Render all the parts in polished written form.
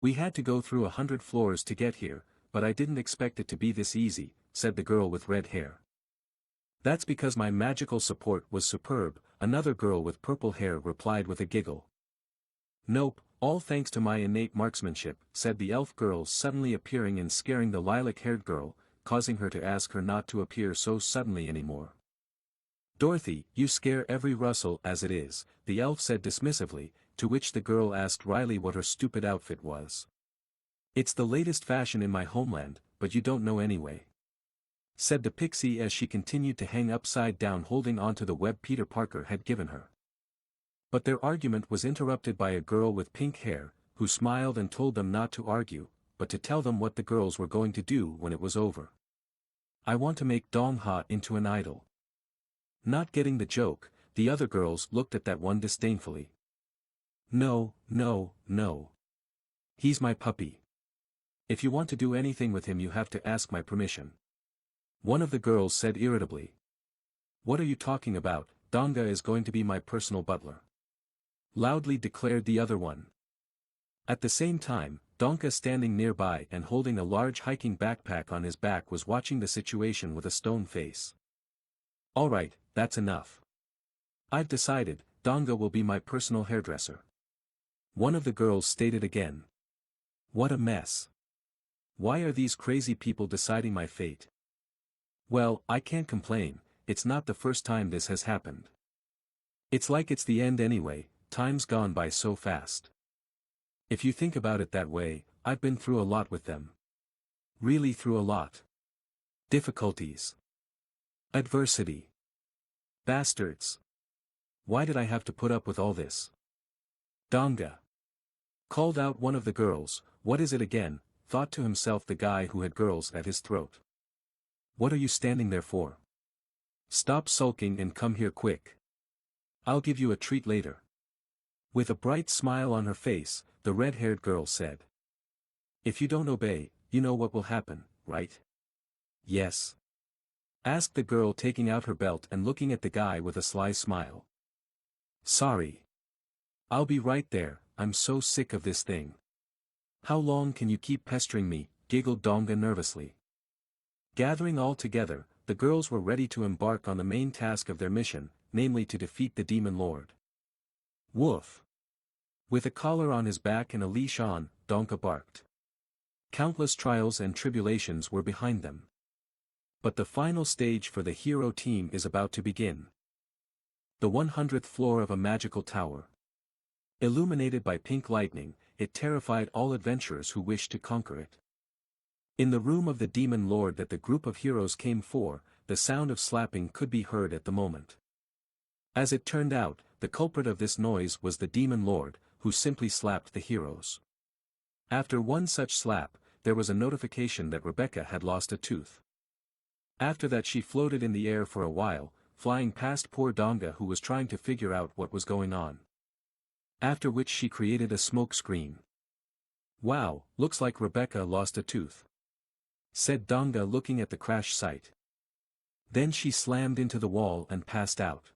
We had to go through 100 floors to get here, but I didn't expect it to be this easy, said the girl with red hair. That's because my magical support was superb, another girl with purple hair replied with a giggle. Nope, all thanks to my innate marksmanship, said the elf girl suddenly appearing and scaring the lilac-haired girl, causing her to ask her not to appear so suddenly anymore. Dorothy, you scare every Russell as it is, the elf said dismissively, to which the girl asked Riley what her stupid outfit was. It's the latest fashion in my homeland, but you don't know anyway, said the pixie as she continued to hang upside down holding onto the web Peter Parker had given her. But their argument was interrupted by a girl with pink hair, who smiled and told them not to argue, but to tell them what the girls were going to do when it was over. I want to make Dong Ha into an idol. Not getting the joke, the other girls looked at that one disdainfully. No, no, no. He's my puppy. If you want to do anything with him you have to ask my permission. One of the girls said irritably. What are you talking about? Donga is going to be my personal butler, loudly declared the other one. At the same time, Donka standing nearby and holding a large hiking backpack on his back was watching the situation with a stone face. Alright, that's enough. I've decided, Donga will be my personal hairdresser. One of the girls stated again. What a mess. Why are these crazy people deciding my fate? Well, I can't complain, it's not the first time this has happened. It's like it's the end anyway, time's gone by so fast. If you think about it that way, I've been through a lot with them. Really through a lot. Difficulties. Adversity. Bastards. Why did I have to put up with all this? Donga. Called out one of the girls, what is it again, thought to himself the guy who had girls at his throat. What are you standing there for? Stop sulking and come here quick. I'll give you a treat later. With a bright smile on her face, the red-haired girl said. If you don't obey, you know what will happen, right? Yes. Asked the girl taking out her belt and looking at the guy with a sly smile. Sorry. I'll be right there, I'm so sick of this thing. How long can you keep pestering me, giggled Donga nervously. Gathering all together, the girls were ready to embark on the main task of their mission, namely to defeat the Demon Lord. Woof. With a collar on his back and a leash on, Donka barked. Countless trials and tribulations were behind them. But the final stage for the hero team is about to begin. The 100th floor of a magical tower. Illuminated by pink lightning, it terrified all adventurers who wished to conquer it. In the room of the Demon Lord that the group of heroes came for, the sound of slapping could be heard at the moment. As it turned out, the culprit of this noise was the Demon Lord, who simply slapped the heroes. After one such slap, there was a notification that Rebecca had lost a tooth. After that she floated in the air for a while, flying past poor Donga who was trying to figure out what was going on. After which she created a smoke screen. Wow, looks like Rebecca lost a tooth, said Donga looking at the crash site. Then she slammed into the wall and passed out.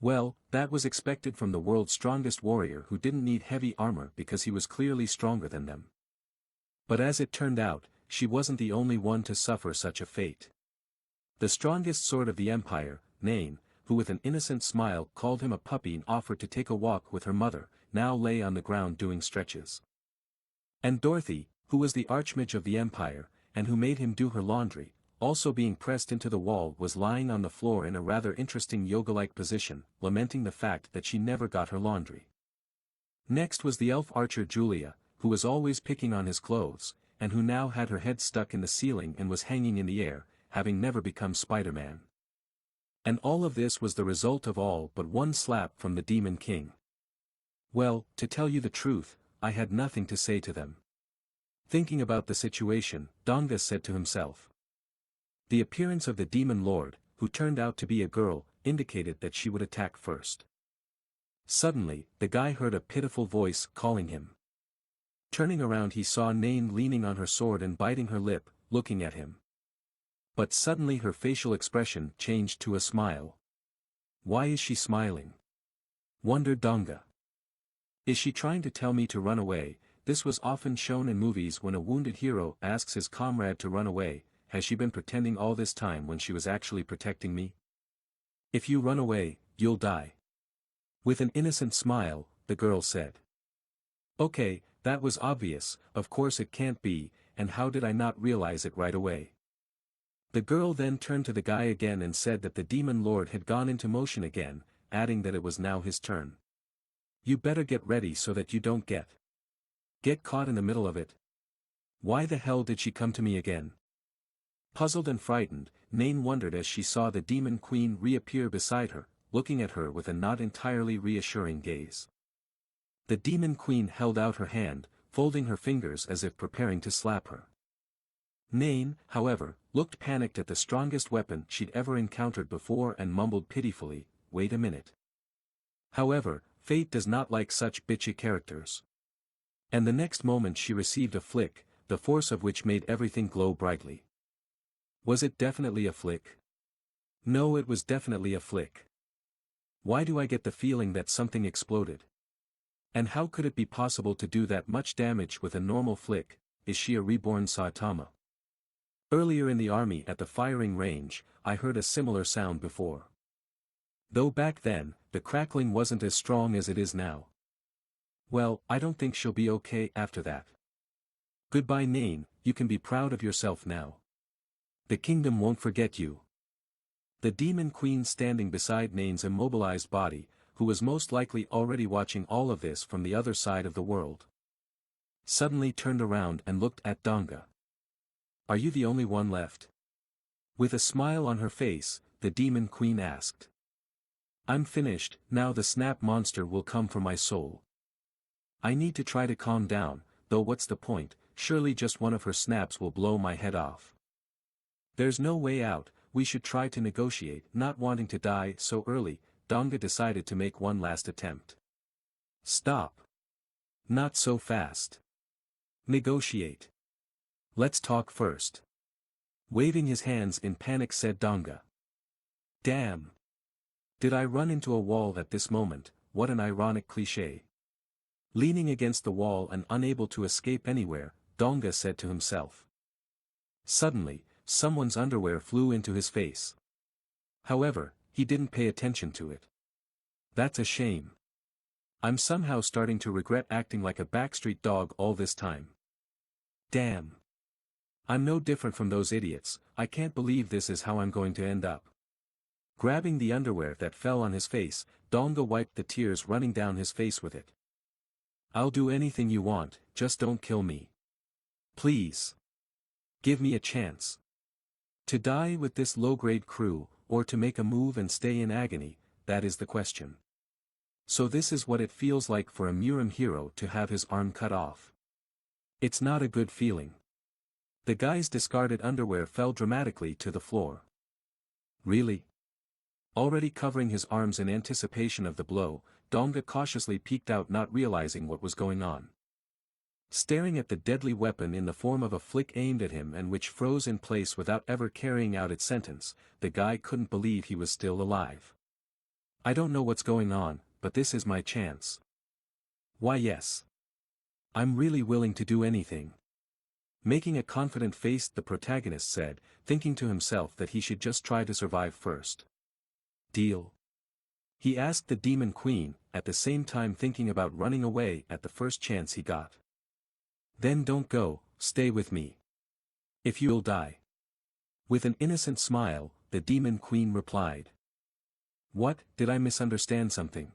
Well, that was expected from the world's strongest warrior who didn't need heavy armor because he was clearly stronger than them. But as it turned out, she wasn't the only one to suffer such a fate. The strongest sword of the Empire, Nain, who with an innocent smile called him a puppy and offered to take a walk with her mother, now lay on the ground doing stretches. And Dorothy, who was the archmage of the Empire, and who made him do her laundry, also being pressed into the wall was lying on the floor in a rather interesting yoga-like position, lamenting the fact that she never got her laundry. Next was the elf archer Julia, who was always picking on his clothes, and who now had her head stuck in the ceiling and was hanging in the air, having never become Spider-Man. And all of this was the result of all but one slap from the Demon King. Well, to tell you the truth, I had nothing to say to them. Thinking about the situation, Donga said to himself. The appearance of the Demon Lord, who turned out to be a girl, indicated that she would attack first. Suddenly, the guy heard a pitiful voice calling him. Turning around he saw Nain leaning on her sword and biting her lip, looking at him. But suddenly her facial expression changed to a smile. Why is she smiling? Wondered Donga. Is she trying to tell me to run away? This was often shown in movies when a wounded hero asks his comrade to run away, has she been pretending all this time when she was actually protecting me? If you run away, you'll die. With an innocent smile, the girl said. Okay, that was obvious, of course it can't be, and how did I not realize it right away? The girl then turned to the guy again and said that the demon lord had gone into motion again, adding that it was now his turn. You better get ready so that you don't get caught in the middle of it. Why the hell did she come to me again? Puzzled and frightened, Nain wondered as she saw the demon queen reappear beside her, looking at her with a not entirely reassuring gaze. The demon queen held out her hand, folding her fingers as if preparing to slap her. Nain, however, looked panicked at the strongest weapon she'd ever encountered before and mumbled pitifully, "Wait a minute." However, fate does not like such bitchy characters. And the next moment she received a flick, the force of which made everything glow brightly. Was it definitely a flick? No, it was definitely a flick. Why do I get the feeling that something exploded? And how could it be possible to do that much damage with a normal flick? Is she a reborn Saitama? Earlier in the army at the firing range, I heard a similar sound before. Though back then, the crackling wasn't as strong as it is now. Well, I don't think she'll be okay after that. Goodbye Nain, you can be proud of yourself now. The kingdom won't forget you. The demon queen standing beside Nain's immobilized body, who was most likely already watching all of this from the other side of the world, suddenly turned around and looked at Donga. Are you the only one left? With a smile on her face, the demon queen asked. I'm finished, now the snap monster will come for my soul. I need to try to calm down, though what's the point, surely just one of her snaps will blow my head off. There's no way out, we should try to negotiate. Not wanting to die so early, Donga decided to make one last attempt. Stop. Not so fast. Negotiate. Let's talk first. Waving his hands in panic said Donga. Damn. Did I run into a wall at this moment? What an ironic cliché. Leaning against the wall and unable to escape anywhere, Donga said to himself. Suddenly, someone's underwear flew into his face. However, he didn't pay attention to it. That's a shame. I'm somehow starting to regret acting like a backstreet dog all this time. Damn. I'm no different from those idiots, I can't believe this is how I'm going to end up. Grabbing the underwear that fell on his face, Donga wiped the tears running down his face with it. I'll do anything you want, just don't kill me. Please. Give me a chance. To die with this low-grade crew, or to make a move and stay in agony, that is the question. So this is what it feels like for a Murim hero to have his arm cut off. It's not a good feeling. The guy's discarded underwear fell dramatically to the floor. Really? Already covering his arms in anticipation of the blow, Donga cautiously peeked out, not realizing what was going on. Staring at the deadly weapon in the form of a flick aimed at him and which froze in place without ever carrying out its sentence, the guy couldn't believe he was still alive. I don't know what's going on, but this is my chance. Why yes. I'm really willing to do anything. Making a confident face, the protagonist said, thinking to himself that he should just try to survive first. Deal? He asked the demon queen, at the same time thinking about running away at the first chance he got. Then don't go, stay with me. If you'll die. With an innocent smile, the demon queen replied. What, did I misunderstand something?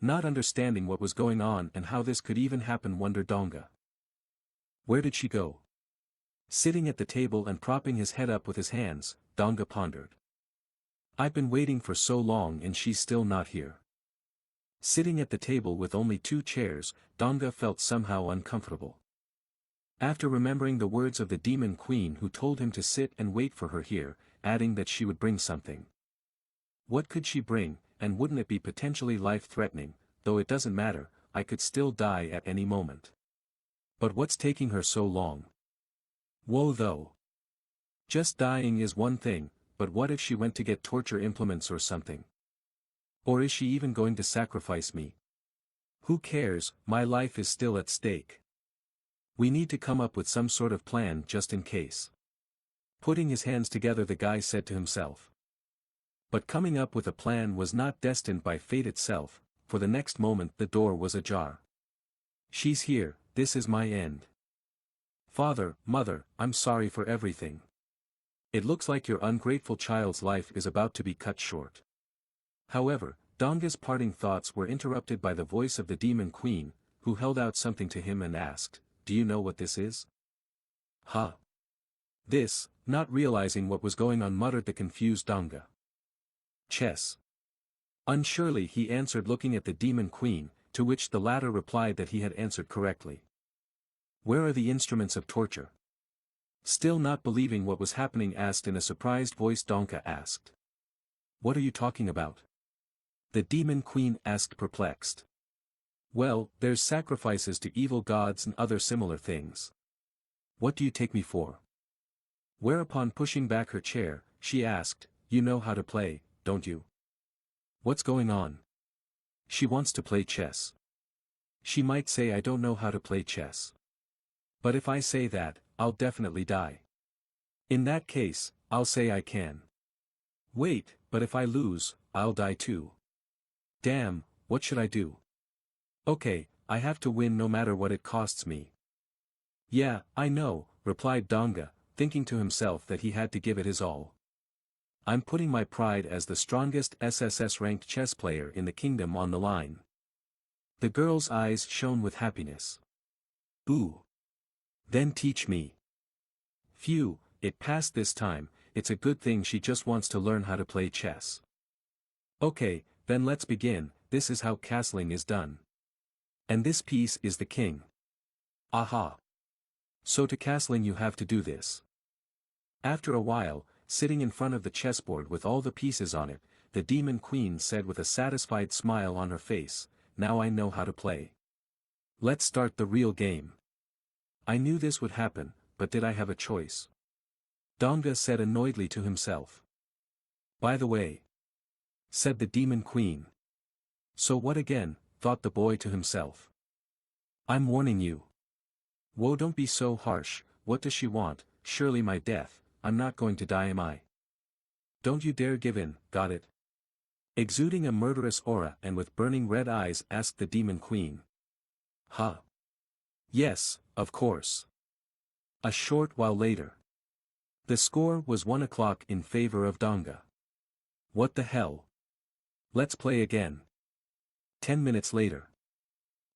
Not understanding what was going on and how this could even happen, wondered Donga. Where did she go? Sitting at the table and propping his head up with his hands, Donga pondered. I've been waiting for so long and she's still not here. Sitting at the table with only 2 chairs, Donga felt somehow uncomfortable. After remembering the words of the demon queen who told him to sit and wait for her here, adding that she would bring something. What could she bring, and wouldn't it be potentially life-threatening? Though it doesn't matter, I could still die at any moment. But what's taking her so long? Whoa though. Just dying is one thing, but what if she went to get torture implements or something? Or is she even going to sacrifice me? Who cares, my life is still at stake. We need to come up with some sort of plan just in case. Putting his hands together, the guy said to himself. But coming up with a plan was not destined by fate itself, for the next moment the door was ajar. She's here, this is my end. Father, mother, I'm sorry for everything. It looks like your ungrateful child's life is about to be cut short. However, Donga's parting thoughts were interrupted by the voice of the demon queen, who held out something to him and asked, "Do you know what this is?" "Huh?" This, not realizing what was going on, muttered the confused Donga. "Chess." Unsurely, he answered, looking at the demon queen, to which the latter replied that he had answered correctly. "Where are the instruments of torture?" Still not believing what was happening, asked in a surprised voice, Donga asked. "What are you talking about?" The demon queen asked, perplexed. "Well, there's sacrifices to evil gods and other similar things. What do you take me for?" Whereupon, pushing back her chair, she asked, "You know how to play, don't you?" "What's going on?" "She wants to play chess." "She might say I don't know how to play chess. But if I say that, I'll definitely die. In that case, I'll say I can. Wait, but if I lose, I'll die too. Damn, what should I do?" "Okay, I have to win no matter what it costs me." "Yeah, I know," replied Donga, thinking to himself that he had to give it his all. "I'm putting my pride as the strongest SSS-ranked chess player in the kingdom on the line." The girl's eyes shone with happiness. "Ooh. Then teach me." "Phew, it passed this time, it's a good thing she just wants to learn how to play chess." "Okay, then let's begin, this is how castling is done. And this piece is the king. Aha. So to castling you have to do this." After a while, sitting in front of the chessboard with all the pieces on it, the demon queen said with a satisfied smile on her face, "Now I know how to play. Let's start the real game." "I knew this would happen, but did I have a choice?" Donga said annoyedly to himself. "By the way," said the demon queen. "So what again?" thought the boy to himself. "I'm warning you. Whoa, don't be so harsh, what does she want? Surely my death, I'm not going to die, am I? Don't you dare give in, got it?" Exuding a murderous aura and with burning red eyes, asked the demon queen. "Huh? Yes, of course." A short while later. The score was 1 o'clock in favor of Donga. "What the hell? Let's play again." 10 minutes later.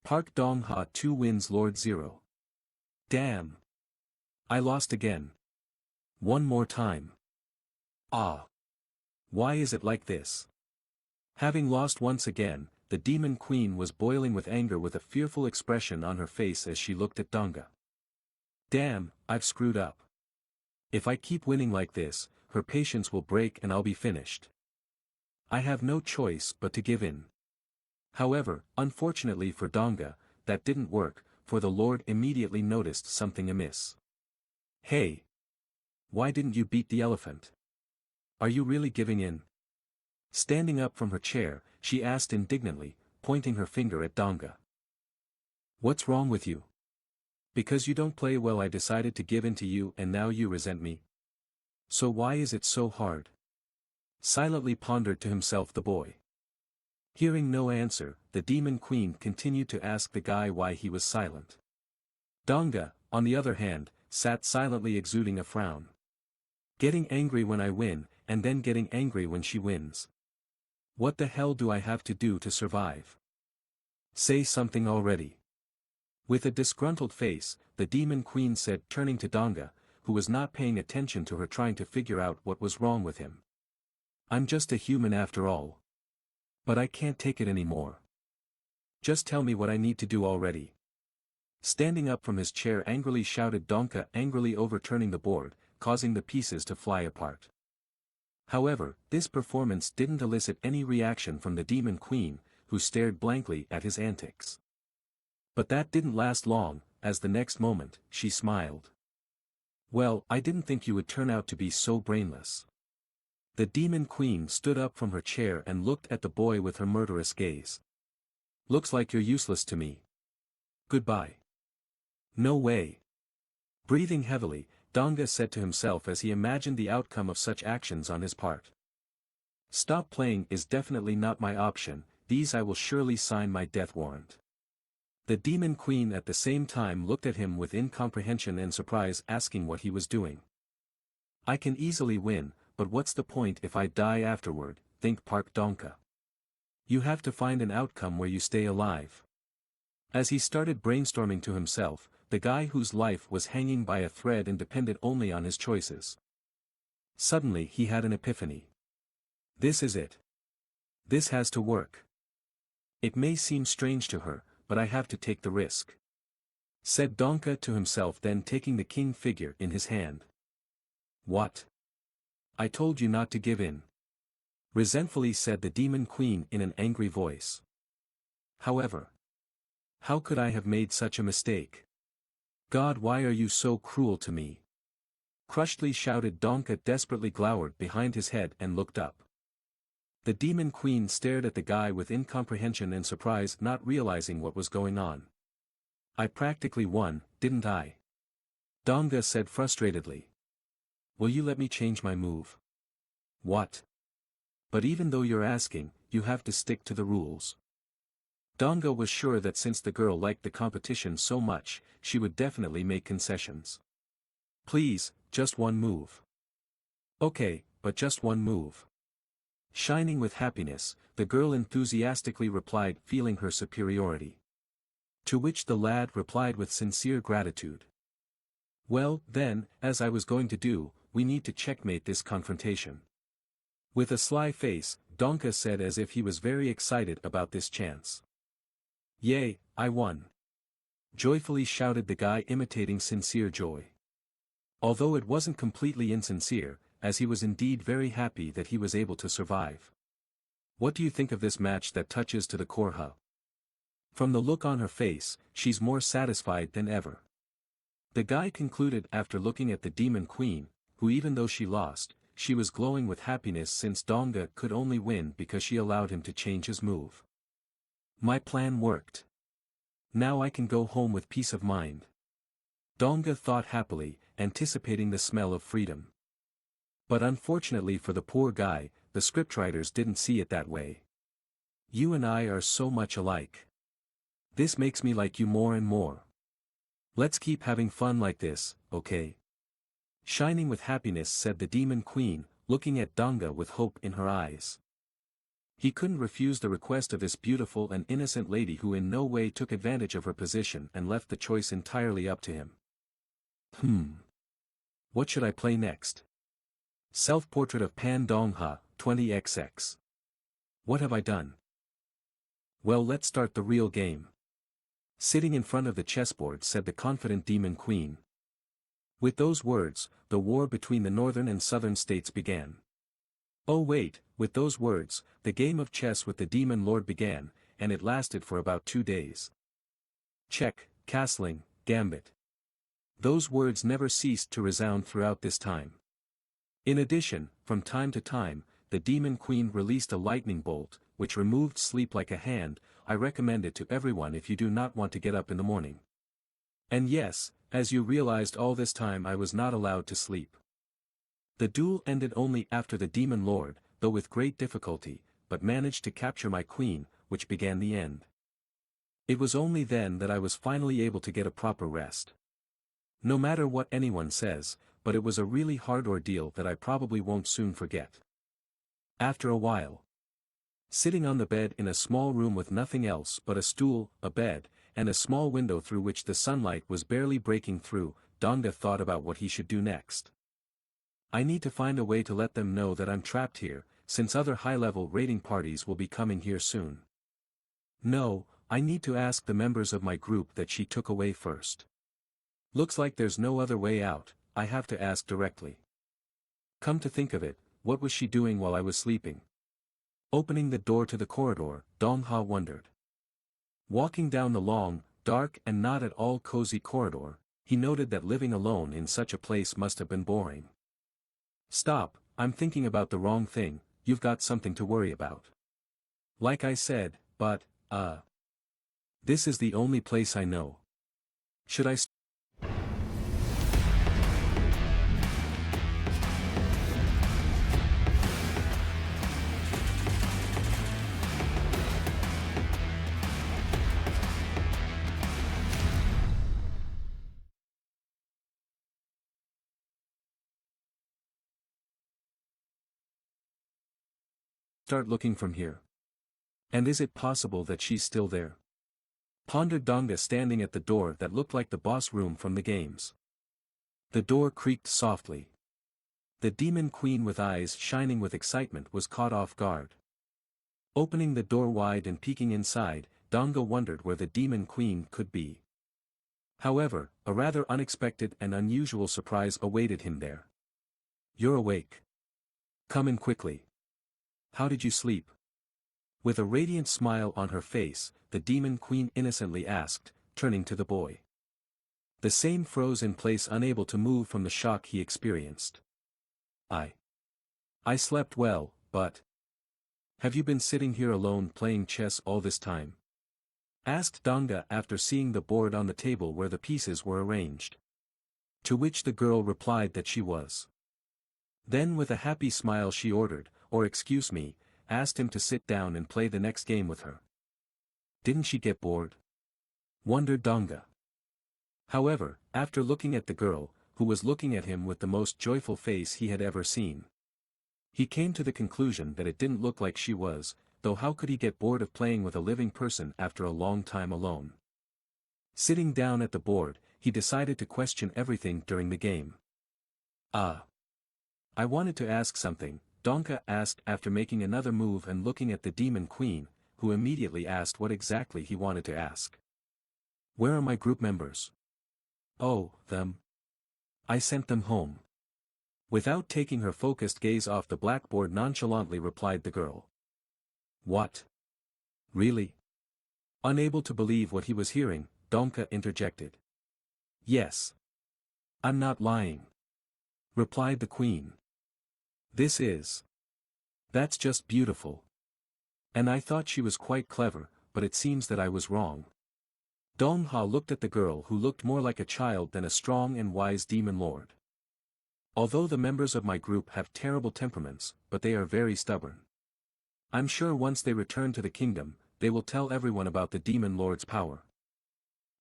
Park Dong-ha 2 wins Lord 0. Damn. I lost again. One more time. Ah. Why is it like this? Having lost once again, the demon queen was boiling with anger with a fearful expression on her face as she looked at Donga. Damn, I've screwed up. If I keep winning like this, her patience will break and I'll be finished. I have no choice but to give in. However, unfortunately for Donga, that didn't work, for the Lord immediately noticed something amiss. "Hey! Why didn't you beat the elephant? Are you really giving in?" Standing up from her chair, she asked indignantly, pointing her finger at Donga. "What's wrong with you? Because you don't play well I decided to give in to you and now you resent me. So why is it so hard?" Silently pondered to himself the boy. Hearing no answer, the demon queen continued to ask the guy why he was silent. Donga, on the other hand, sat silently exuding a frown. "Getting angry when I win, and then getting angry when she wins. What the hell do I have to do to survive? Say something already." With a disgruntled face, the demon queen said, turning to Donga, who was not paying attention to her, trying to figure out what was wrong with him. "I'm just a human after all. But I can't take it anymore. Just tell me what I need to do already." Standing up from his chair angrily shouted Donga, angrily overturning the board, causing the pieces to fly apart. However, this performance didn't elicit any reaction from the demon queen, who stared blankly at his antics. But that didn't last long, as the next moment, she smiled. "Well, I didn't think you would turn out to be so brainless." The demon queen stood up from her chair and looked at the boy with her murderous gaze. "Looks like you're useless to me. Goodbye." No way. Breathing heavily, Donga said to himself as he imagined the outcome of such actions on his part. Stop playing is definitely not my option, these I will surely sign my death warrant. The demon queen at the same time looked at him with incomprehension and surprise, asking what he was doing. I can easily win, but what's the point if I die afterward, think Park Donka. You have to find an outcome where you stay alive. As he started brainstorming to himself, the guy whose life was hanging by a thread and depended only on his choices. Suddenly he had an epiphany. This is it. This has to work. It may seem strange to her, but I have to take the risk. Said Donka to himself, then taking the king figure in his hand. What? I told you not to give in. Resentfully said the demon queen in an angry voice. However, how could I have made such a mistake? God, why are you so cruel to me? Crushedly shouted Donka, desperately glowered behind his head and looked up. The demon queen stared at the guy with incomprehension and surprise, not realizing what was going on. I practically won, didn't I? Donga said frustratedly. Will you let me change my move? What? But even though you're asking, you have to stick to the rules. Donga was sure that since the girl liked the competition so much, she would definitely make concessions. Please, just one move. Okay, but just one move. Shining with happiness, the girl enthusiastically replied, feeling her superiority. To which the lad replied with sincere gratitude. Well, then, as I was going to do, we need to checkmate this confrontation. With a sly face, Donka said as if he was very excited about this chance. Yay, I won! Joyfully shouted the guy, imitating sincere joy. Although it wasn't completely insincere, as he was indeed very happy that he was able to survive. What do you think of this match that touches to the core, huh? From the look on her face, she's more satisfied than ever. The guy concluded after looking at the demon queen, who even though she lost, she was glowing with happiness since Donga could only win because she allowed him to change his move. My plan worked. Now I can go home with peace of mind. Donga thought happily, anticipating the smell of freedom. But unfortunately for the poor guy, the scriptwriters didn't see it that way. You and I are so much alike. This makes me like you more and more. Let's keep having fun like this, okay? Shining with happiness, said the demon queen, looking at Donga with hope in her eyes. He couldn't refuse the request of this beautiful and innocent lady who in no way took advantage of her position and left the choice entirely up to him. What should I play next? Self-portrait of Pan Dongha, 20XX. What have I done? Well, let's start the real game. Sitting in front of the chessboard, said the confident demon queen. With those words, the war between the northern and southern states began. Oh wait, with those words, the game of chess with the demon lord began, and it lasted for about 2 days. Check, castling, gambit. Those words never ceased to resound throughout this time. In addition, from time to time, the demon queen released a lightning bolt, which removed sleep like a hand. I recommend it to everyone if you do not want to get up in the morning. And yes, as you realized all this time, I was not allowed to sleep. The duel ended only after the demon lord, though with great difficulty, but managed to capture my queen, which began the end. It was only then that I was finally able to get a proper rest. No matter what anyone says, but it was a really hard ordeal that I probably won't soon forget. After a while, sitting on the bed in a small room with nothing else but a stool, a bed, and a small window through which the sunlight was barely breaking through, Donga thought about what he should do next. I need to find a way to let them know that I'm trapped here, since other high-level raiding parties will be coming here soon. No, I need to ask the members of my group that she took away first. Looks like there's no other way out, I have to ask directly. Come to think of it, what was she doing while I was sleeping? Opening the door to the corridor, Dongha wondered. Walking down the long, dark and not at all cozy corridor, he noted that living alone in such a place must have been boring. Stop, I'm thinking about the wrong thing, you've got something to worry about. Like I said, but, this is the only place I know. Should I start looking from here. And is it possible that she's still there? Pondered Donga standing at the door that looked like the boss room from the games. The door creaked softly. The demon queen with eyes shining with excitement was caught off guard. Opening the door wide and peeking inside, Donga wondered where the demon queen could be. However, a rather unexpected and unusual surprise awaited him there. "You're awake. Come in quickly. How did you sleep?" With a radiant smile on her face, the demon queen innocently asked, turning to the boy. The same froze in place, unable to move from the shock he experienced. I slept well, but... Have you been sitting here alone playing chess all this time?" asked Donga after seeing the board on the table where the pieces were arranged. To which the girl replied that she was. Then with a happy smile she ordered, or excuse me, asked him to sit down and play the next game with her. Didn't she get bored? Wondered Donga. However, after looking at the girl, who was looking at him with the most joyful face he had ever seen, he came to the conclusion that it didn't look like she was, though how could he get bored of playing with a living person after a long time alone? Sitting down at the board, he decided to question everything during the game. "I wanted to ask something," Donga asked after making another move and looking at the demon queen, who immediately asked what exactly he wanted to ask. "Where are my group members?" "Oh, them. I sent them home." Without taking her focused gaze off the blackboard, nonchalantly replied the girl. "What? Really?" Unable to believe what he was hearing, Donga interjected. "Yes. I'm not lying," replied the queen. That's just beautiful. And I thought she was quite clever, but it seems that I was wrong." Dong-ha looked at the girl, who looked more like a child than a strong and wise demon lord. "Although the members of my group have terrible temperaments, but they are very stubborn. I'm sure once they return to the kingdom, they will tell everyone about the demon lord's power.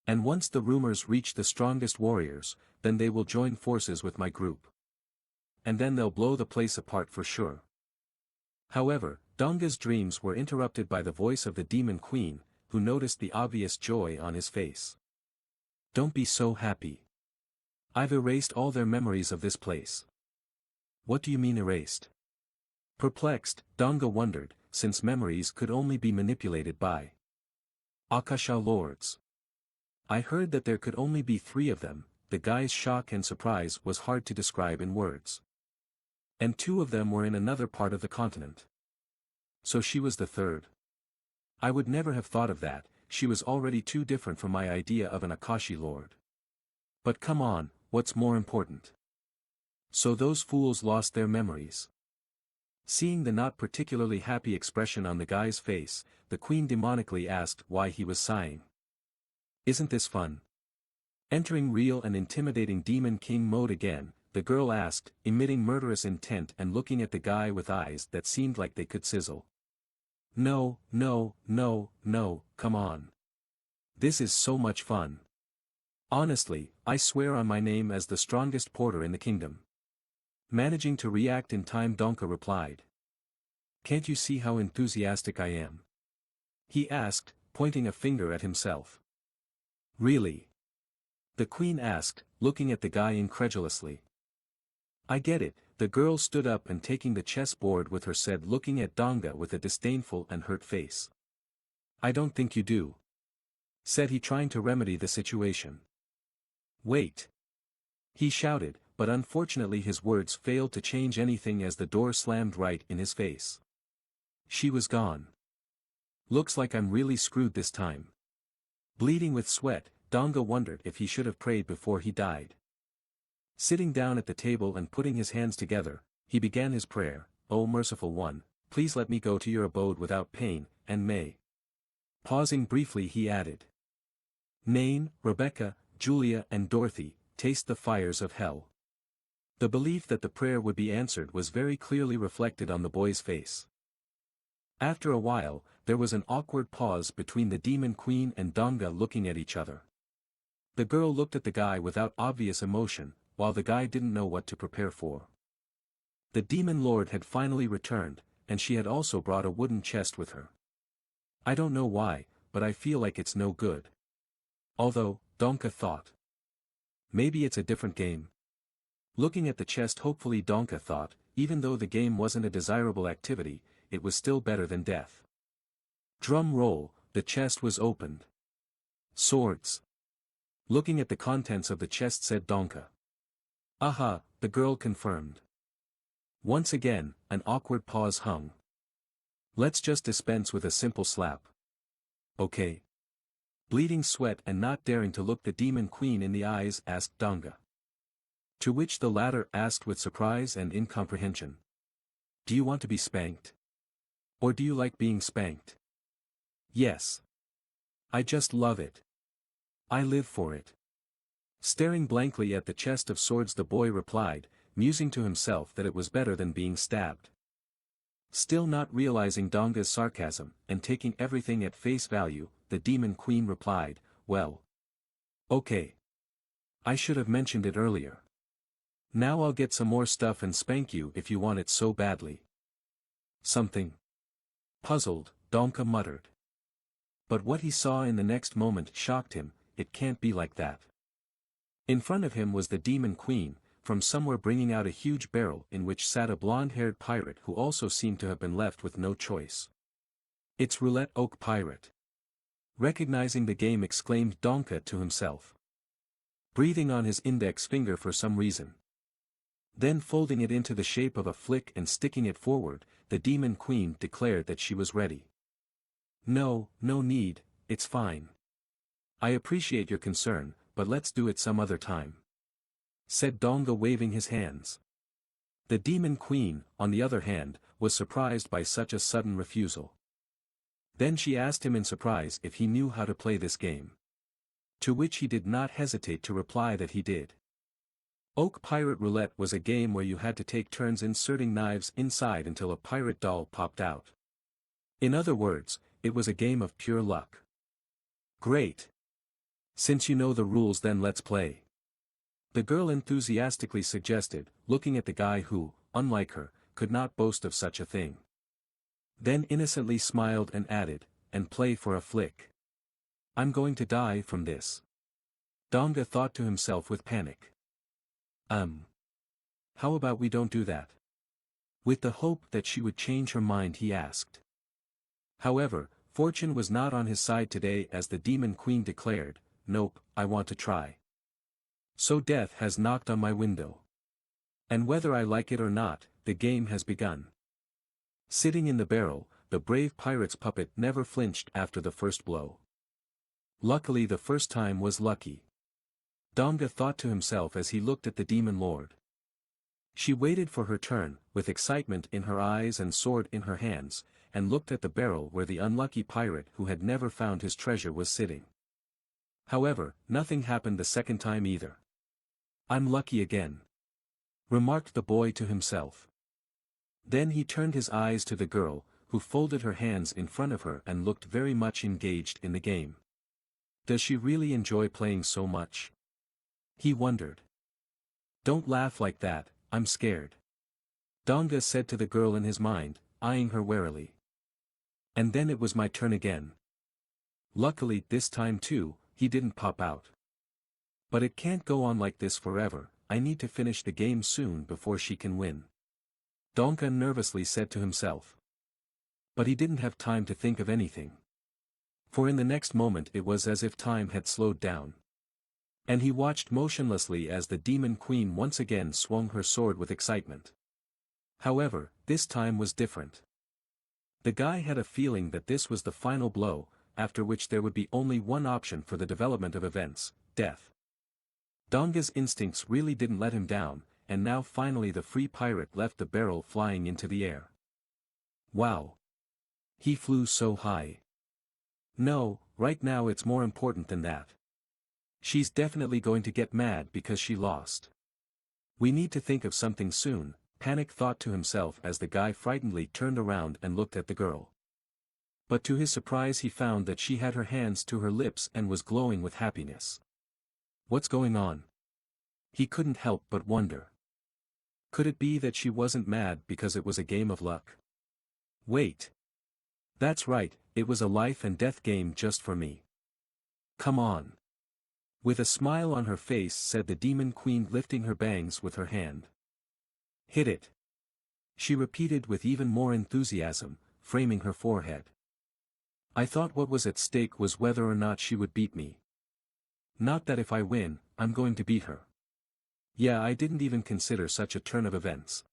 And once the rumors reach the strongest warriors, then they will join forces with my group. And then they'll blow the place apart for sure." However, Donga's dreams were interrupted by the voice of the demon queen, who noticed the obvious joy on his face. "Don't be so happy. I've erased all their memories of this place." "What do you mean erased?" Perplexed, Donga wondered, since memories could only be manipulated by Akasha lords. "I heard that there could only be 3 of them." The guy's shock and surprise was hard to describe in words. "And 2 of them were in another part of the continent. So she was the 3rd. I would never have thought of that, she was already too different from my idea of an Akashi lord. But come on, what's more important? So those fools lost their memories." Seeing the not particularly happy expression on the guy's face, the queen demonically asked why he was sighing. "Isn't this fun?" Entering real and intimidating demon king mode again, the girl asked, emitting murderous intent and looking at the guy with eyes that seemed like they could sizzle. No, no, no, no, come on. This is so much fun. Honestly, I swear on my name as the strongest porter in the kingdom." Managing to react in time, Donga replied. "Can't you see how enthusiastic I am?" he asked, pointing a finger at himself. "Really?" the queen asked, looking at the guy incredulously. "I get it," the girl stood up and taking the chessboard with her said, looking at Donga with a disdainful and hurt face. "I don't think you do," said he, trying to remedy the situation. "Wait!" he shouted, but unfortunately his words failed to change anything as the door slammed right in his face. She was gone. "Looks like I'm really screwed this time." Bleeding with sweat, Donga wondered if he should have prayed before he died. Sitting down at the table and putting his hands together, he began his prayer. "O merciful one, please let me go to your abode without pain, and may." Pausing briefly he added, "Nain, Rebecca, Julia and Dorothy, taste the fires of hell." The belief that the prayer would be answered was very clearly reflected on the boy's face. After a while, there was an awkward pause between the demon queen and Donga looking at each other. The girl looked at the guy without obvious emotion, while the guy didn't know what to prepare for. The demon lord had finally returned, and she had also brought a wooden chest with her. I don't know why, but I feel like it's no good. Although, Donka thought. Maybe it's a different game. Looking at the chest, hopefully, Donka thought, even though the game wasn't a desirable activity, it was still better than death. Drum roll, the chest was opened. Swords. Looking at the contents of the chest, said Donka. Aha, the girl confirmed. Once again, an awkward pause hung. Let's just dispense with a simple slap. Okay. Bleeding sweat and not daring to look the demon queen in the eyes, asked Donga. To which the latter asked with surprise and incomprehension. Do you want to be spanked? Or do you like being spanked? Yes. I just love it. I live for it. Staring blankly at the chest of swords, the boy replied, musing to himself that it was better than being stabbed. Still not realizing Donga's sarcasm, and taking everything at face value, the demon queen replied, well. Okay. I should have mentioned it earlier. Now I'll get some more stuff and spank you if you want it so badly. Something. Puzzled, Donka muttered. But what he saw in the next moment shocked him. It can't be like that. In front of him was the demon queen, from somewhere bringing out a huge barrel in which sat a blonde-haired pirate who also seemed to have been left with no choice. It's Roulette Oak Pirate. Recognizing the game, exclaimed Donka to himself. Breathing on his index finger for some reason. Then folding it into the shape of a flick and sticking it forward, the demon queen declared that she was ready. No need, it's fine. I appreciate your concern, but let's do it some other time. Said Donga, waving his hands. The demon queen, on the other hand, was surprised by such a sudden refusal. Then she asked him in surprise if he knew how to play this game. To which he did not hesitate to reply that he did. Oak Pirate Roulette was a game where you had to take turns inserting knives inside until a pirate doll popped out. In other words, it was a game of pure luck. Great. Since you know the rules, then let's play. The girl enthusiastically suggested, looking at the guy who, unlike her, could not boast of such a thing. Then innocently smiled and added, and play for a flick. I'm going to die from this. Donga thought to himself with panic. How about we don't do that? With the hope that she would change her mind, he asked. However, fortune was not on his side today, as the demon queen declared, nope, I want to try. So death has knocked on my window. And whether I like it or not, the game has begun. Sitting in the barrel, the brave pirate's puppet never flinched after the first blow. Luckily, the first time was lucky. Donga thought to himself as he looked at the demon lord. She waited for her turn, with excitement in her eyes and sword in her hands, and looked at the barrel where the unlucky pirate who had never found his treasure was sitting. However, nothing happened the second time either. I'm lucky again, remarked the boy to himself. Then he turned his eyes to the girl, who folded her hands in front of her and looked very much engaged in the game. Does she really enjoy playing so much? He wondered. Don't laugh like that, I'm scared. Donga said to the girl in his mind, eyeing her warily. And then it was my turn again. Luckily, this time too, he didn't pop out. But it can't go on like this forever, I need to finish the game soon before she can win. Donka nervously said to himself. But he didn't have time to think of anything. For in the next moment it was as if time had slowed down. And he watched motionlessly as the demon queen once again swung her sword with excitement. However, this time was different. The guy had a feeling that this was the final blow, after which there would be only one option for the development of events, death. Donga's instincts really didn't let him down, and now finally the free pirate left the barrel flying into the air. Wow! He flew so high. No, right now it's more important than that. She's definitely going to get mad because she lost. We need to think of something soon, Panic thought to himself as the guy frightenedly turned around and looked at the girl. But to his surprise he found that she had her hands to her lips and was glowing with happiness. What's going on? He couldn't help but wonder. Could it be that she wasn't mad because it was a game of luck? Wait. That's right, it was a life and death game just for me. Come on. With a smile on her face said the demon queen lifting her bangs with her hand. Hit it. She repeated with even more enthusiasm, framing her forehead. I thought what was at stake was whether or not she would beat me. Not that if I win, I'm going to beat her. Yeah, I didn't even consider such a turn of events.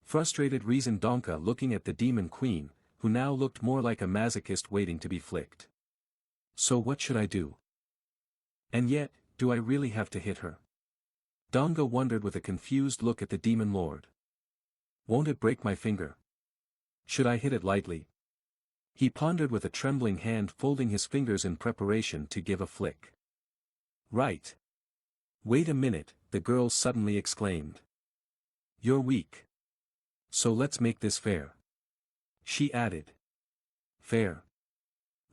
Frustrated reasoned Donka looking at the demon queen, who now looked more like a masochist waiting to be flicked. So what should I do? And yet, do I really have to hit her? Donga wondered with a confused look at the demon lord. Won't it break my finger? Should I hit it lightly? He pondered with a trembling hand, folding his fingers in preparation to give a flick. Right. Wait a minute, the girl suddenly exclaimed. You're weak. So let's make this fair. She added. Fair?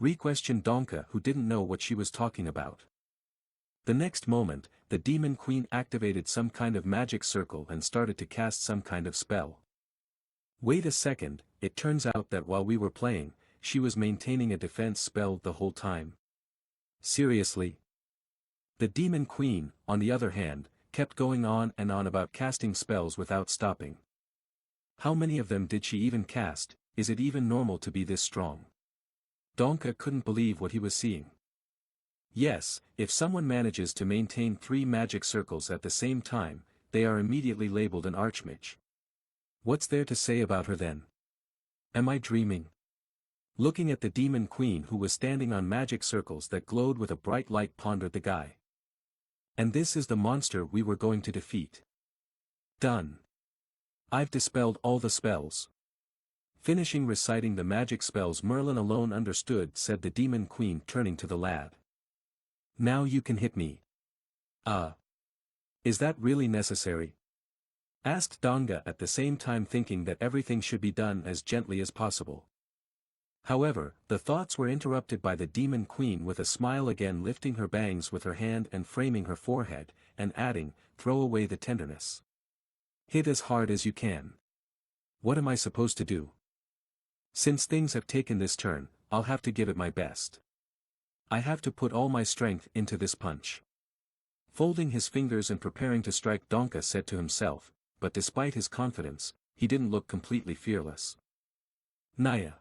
Re-questioned Donka, who didn't know what she was talking about. The next moment, the demon queen activated some kind of magic circle and started to cast some kind of spell. Wait a second, it turns out that while we were playing, she was maintaining a defense spell the whole time. Seriously? The demon queen, on the other hand, kept going on and on about casting spells without stopping. How many of them did she even cast? Is it even normal to be this strong? Donka couldn't believe what he was seeing. Yes, if someone manages to maintain 3 magic circles at the same time, they are immediately labeled an archmage. What's there to say about her then? Am I dreaming? Looking at the demon queen who was standing on magic circles that glowed with a bright light, pondered the guy. And this is the monster we were going to defeat. Done. I've dispelled all the spells. Finishing reciting the magic spells Merlin alone understood, said the demon queen, turning to the lad. Now you can hit me. Is that really necessary? Asked Donga, at the same time thinking that everything should be done as gently as possible. However, the thoughts were interrupted by the demon queen with a smile, again lifting her bangs with her hand and framing her forehead, and adding, throw away the tenderness. Hit as hard as you can. What am I supposed to do? Since things have taken this turn, I'll have to give it my best. I have to put all my strength into this punch. Folding his fingers and preparing to strike, Donka said to himself, but despite his confidence, he didn't look completely fearless. Naya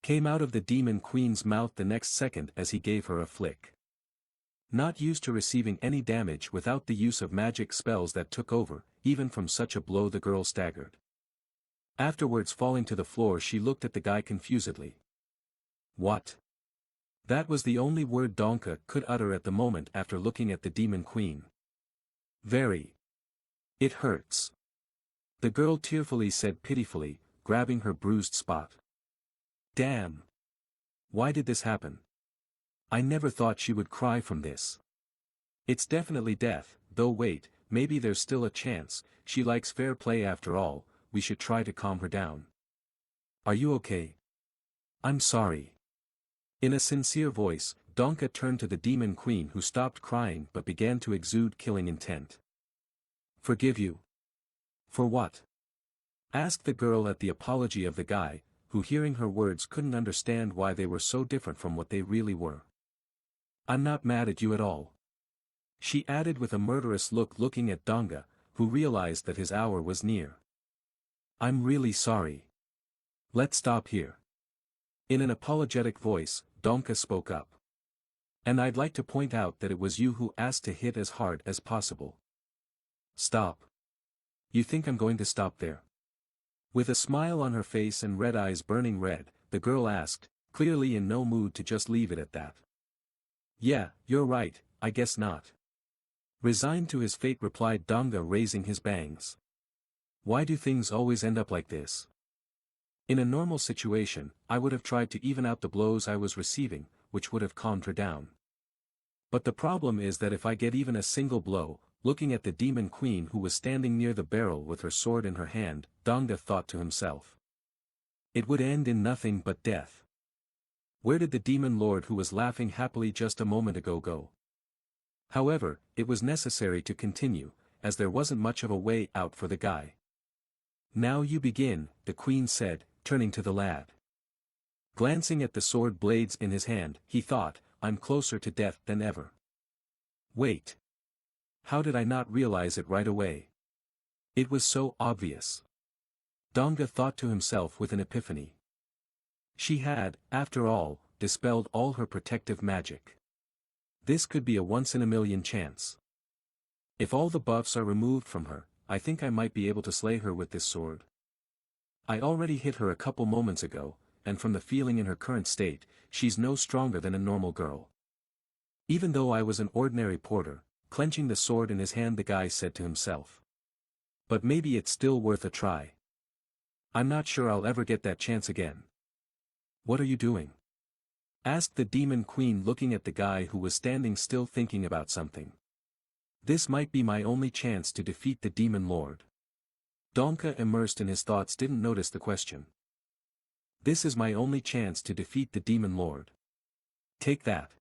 came out of the demon queen's mouth the next second as he gave her a flick. Not used to receiving any damage without the use of magic spells that took over, even from such a blow, the girl staggered. Afterwards, falling to the floor, she looked at the guy confusedly. What? That was the only word Donka could utter at the moment after looking at the demon queen. Very. It hurts. The girl tearfully said pitifully, grabbing her bruised spot. Damn. Why did this happen? I never thought she would cry from this. It's definitely death, though wait, maybe there's still a chance, she likes fair play after all, we should try to calm her down. Are you okay? I'm sorry. In a sincere voice, Donka turned to the demon queen, who stopped crying but began to exude killing intent. Forgive you? For what? Asked the girl at the apology of the guy, who hearing her words couldn't understand why they were so different from what they really were. I'm not mad at you at all. She added with a murderous look, looking at Donga, who realized that his hour was near. I'm really sorry. Let's stop here. In an apologetic voice, Donka spoke up. And I'd like to point out that it was you who asked to hit as hard as possible. Stop. You think I'm going to stop there? With a smile on her face and red eyes burning red, the girl asked, clearly in no mood to just leave it at that. Yeah, you're right, I guess not. Resigned to his fate, replied Donga, raising his bangs. Why do things always end up like this? In a normal situation, I would have tried to even out the blows I was receiving, which would have calmed her down. But the problem is that if I get even a single blow, looking at the demon queen who was standing near the barrel with her sword in her hand, Donga thought to himself. It would end in nothing but death. Where did the demon lord who was laughing happily just a moment ago go? However, it was necessary to continue, as there wasn't much of a way out for the guy. Now you begin, the queen said, turning to the lad. Glancing at the sword blades in his hand, he thought, I'm closer to death than ever. Wait. How did I not realize it right away? It was so obvious. Donga thought to himself with an epiphany. She had, after all, dispelled all her protective magic. This could be a once-in-a-million chance. If all the buffs are removed from her, I think I might be able to slay her with this sword. I already hit her a couple moments ago, and from the feeling in her current state, she's no stronger than a normal girl. Even though I was an ordinary porter, clenching the sword in his hand, the guy said to himself. But maybe it's still worth a try. I'm not sure I'll ever get that chance again. What are you doing? Asked the demon queen, looking at the guy who was standing still thinking about something. This might be my only chance to defeat the demon lord. Donka, immersed in his thoughts, didn't notice the question. This is my only chance to defeat the demon lord. Take that!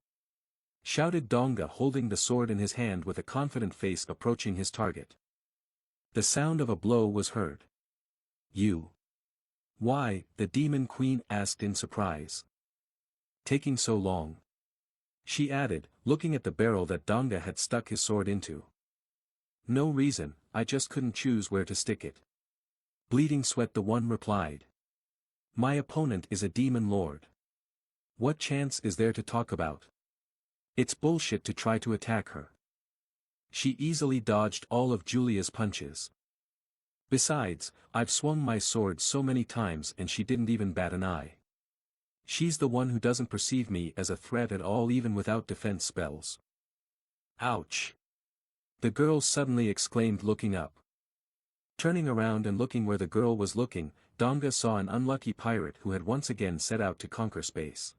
Shouted Donga, holding the sword in his hand with a confident face, approaching his target. The sound of a blow was heard. You? Why? The demon queen asked in surprise. Taking so long? She added, looking at the barrel that Donga had stuck his sword into. No reason, I just couldn't choose where to stick it. Bleeding Sweat the one replied. My opponent is a demon lord. What chance is there to talk about? It's bullshit to try to attack her. She easily dodged all of Julia's punches. Besides, I've swung my sword so many times and she didn't even bat an eye. She's the one who doesn't perceive me as a threat at all, even without defense spells. Ouch! The girl suddenly exclaimed, looking up. Turning around and looking where the girl was looking, Donga saw an unlucky pirate who had once again set out to conquer space.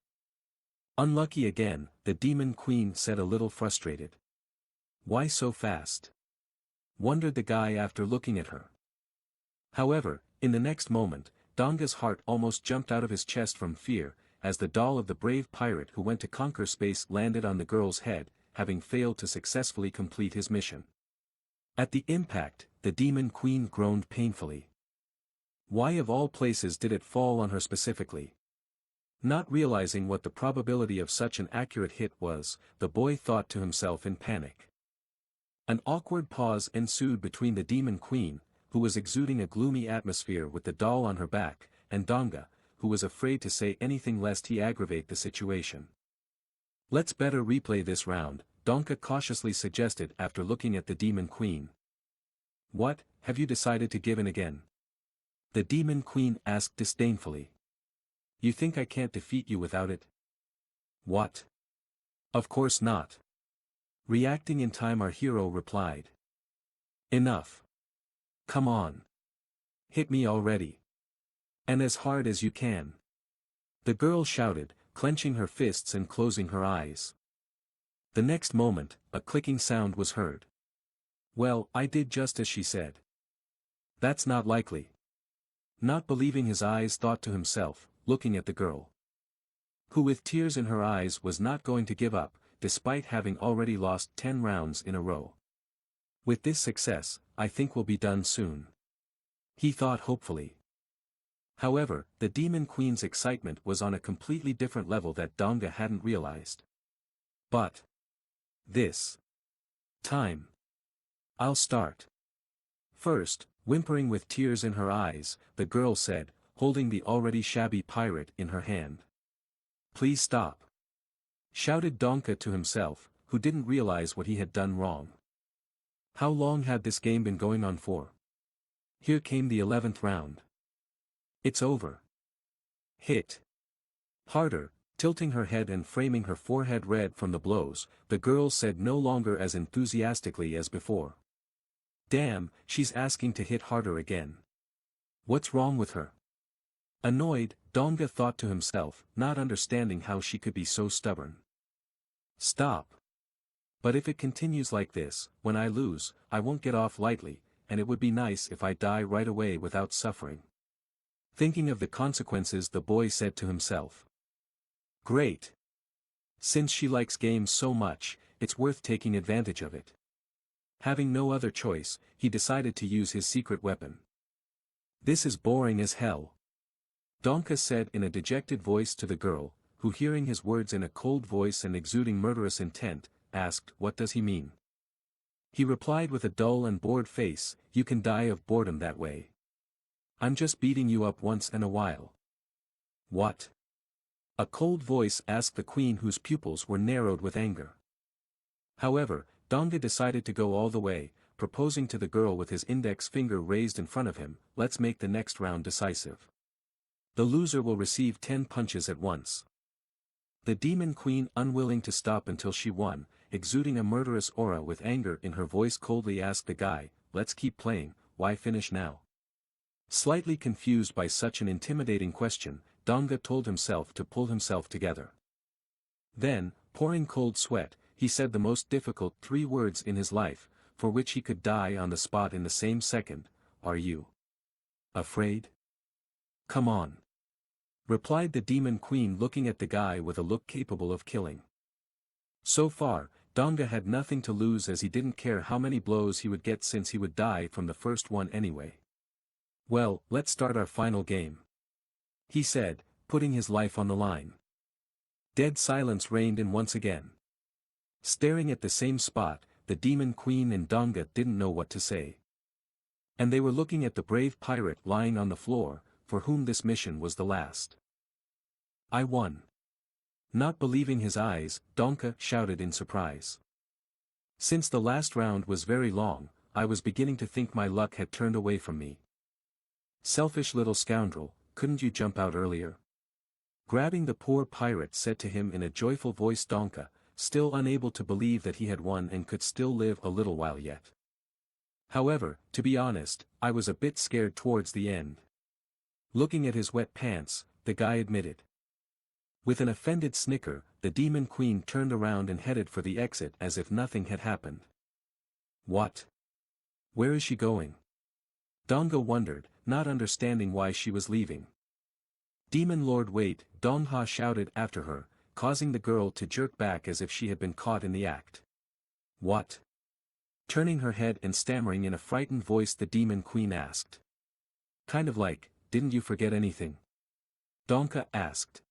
Unlucky again, the demon queen said, a little frustrated. Why so fast? Wondered the guy after looking at her. However, in the next moment, Donga's heart almost jumped out of his chest from fear, as the doll of the brave pirate who went to conquer space landed on the girl's head, having failed to successfully complete his mission. At the impact, the demon queen groaned painfully. Why of all places did it fall on her specifically? Not realizing what the probability of such an accurate hit was, the boy thought to himself in panic. An awkward pause ensued between the demon queen, who was exuding a gloomy atmosphere with the doll on her back, and Donga, who was afraid to say anything lest he aggravate the situation. Let's better replay this round, Donka cautiously suggested after looking at the demon queen. What, have you decided to give in again? The demon queen asked disdainfully. You think I can't defeat you without it? What? Of course not. Reacting in time, our hero replied. Enough. Come on. Hit me already. And as hard as you can. The girl shouted, clenching her fists and closing her eyes. The next moment, a clicking sound was heard. Well, I did just as she said. That's not likely. Not believing his eyes, thought to himself, looking at the girl, who with tears in her eyes was not going to give up, despite having already lost 10 rounds in a row. With this success, I think we'll be done soon. He thought hopefully. However, the demon queen's excitement was on a completely different level that Donga hadn't realized. But this time, I'll start. First, whimpering with tears in her eyes, the girl said, holding the already shabby pirate in her hand. Please stop. Shouted Donka to himself, who didn't realize what he had done wrong. How long had this game been going on for? Here came the 11th round. It's over. Hit. Harder, tilting her head and framing her forehead red from the blows, the girl said, no longer as enthusiastically as before. Damn, she's asking to hit harder again. What's wrong with her? Annoyed, Donga thought to himself, not understanding how she could be so stubborn. Stop. But if it continues like this, when I lose, I won't get off lightly, and it would be nice if I die right away without suffering. Thinking of the consequences, the boy said to himself. Great. Since she likes games so much, it's worth taking advantage of it. Having no other choice, he decided to use his secret weapon. This is boring as hell. Donka said in a dejected voice to the girl, who hearing his words in a cold voice and exuding murderous intent, asked, "What does he mean?" He replied with a dull and bored face, "You can die of boredom that way. I'm just beating you up once in a while." "What?" a cold voice asked the queen, whose pupils were narrowed with anger. However, Donga decided to go all the way, proposing to the girl with his index finger raised in front of him, "Let's make the next round decisive. The loser will receive 10 punches at once." The demon queen, unwilling to stop until she won, exuding a murderous aura with anger in her voice, coldly asked the guy, "Let's keep playing, why finish now?" Slightly confused by such an intimidating question, Donga told himself to pull himself together. Then, pouring cold sweat, he said the most difficult 3 words in his life, for which he could die on the spot in the same second, "Are you afraid?" "Come on," replied the demon queen, looking at the guy with a look capable of killing. So far, Donga had nothing to lose, as he didn't care how many blows he would get, since he would die from the first one anyway. "Well, let's start our final game," he said, putting his life on the line. Dead silence reigned in once again. Staring at the same spot, the demon queen and Donga didn't know what to say. And they were looking at the brave pirate lying on the floor, for whom this mission was the last. "I won." Not believing his eyes, Donka shouted in surprise. "Since the last round was very long, I was beginning to think my luck had turned away from me." "Selfish little scoundrel, couldn't you jump out earlier?" Grabbing the poor pirate, said to him in a joyful voice Donka, still unable to believe that he had won and could still live a little while yet. "However, to be honest, I was a bit scared towards the end." Looking at his wet pants, the guy admitted. With an offended snicker, the demon queen turned around and headed for the exit as if nothing had happened. "What? Where is she going?" Donga wondered, not understanding why she was leaving. "Demon Lord, wait," Dongha shouted after her, causing the girl to jerk back as if she had been caught in the act. "What?" Turning her head and stammering in a frightened voice, the demon queen asked. "Kind of like, didn't you forget anything?" Donka asked.